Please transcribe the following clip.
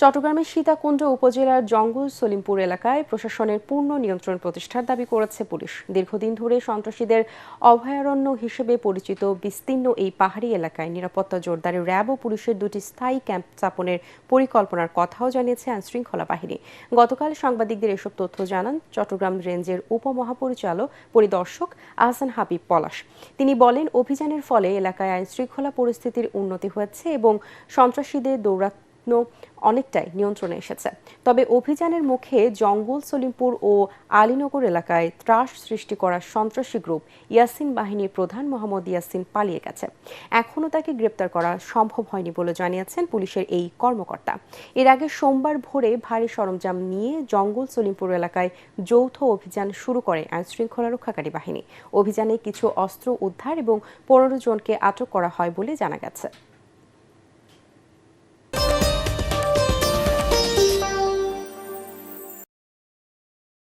চট্টগ্রামের সীতাকুণ্ড উপজেলার জঙ্গল সলিমপুর এলাকায় প্রশাসনের পূর্ণ নিয়ন্ত্রণ প্রতিষ্ঠার দাবি করেছে পুলিশ। দীর্ঘদিন ধরে সন্ত্রাসীদের অভয়ারণ্য হিসেবে পরিচিত বিস্তীর্ণ এই পাহাড়ি এলাকায় নিরাপত্তা জোরদারে র্যাব ও পুলিশের দুটি স্থায়ী ক্যাম্প স্থাপনের পরিকল্পনার কথাও জানিয়েছে আইনশৃঙ্খলা বাহিনী। গতকাল সাংবাদিকদের এসব তথ্য জানান চট্টগ্রাম রেঞ্জের উপমহাপরিচালক পরিদর্শক আহসান হাবিব পলাশ। তিনি বলেন, অভিযানের ফলে এলাকায় আইনশৃঙ্খলা পরিস্থিতির উন্নতি হয়েছে এবং সন্ত্রাসীদের দৌরাত্ম্য অনেকটাই নিয়ন্ত্রণে এসেছে। তবে অভিযানের মুখে জঙ্গল সলিমপুর ও আলীনগর এলাকায় ত্রাস সৃষ্টি করা সন্ত্রাসী গ্রুপ ইয়াসিন বাহিনীর প্রধান মোহাম্মদ ইয়াসিন পালিয়ে গেছে। এখনও তাকে গ্রেপ্তার করা সম্ভব হয়নি বলে জানিয়েছেন পুলিশের এই কর্মকর্তা। এর আগে সোমবার ভোরে ভারী সরঞ্জাম নিয়ে জঙ্গল সলিমপুর এলাকায় যৌথ অভিযান শুরু করে আইনশৃঙ্খলা রক্ষাকারী বাহিনী। অভিযানে কিছু অস্ত্র উদ্ধার এবং 15 জনকে আটক করা হয় বলে জানা গেছে।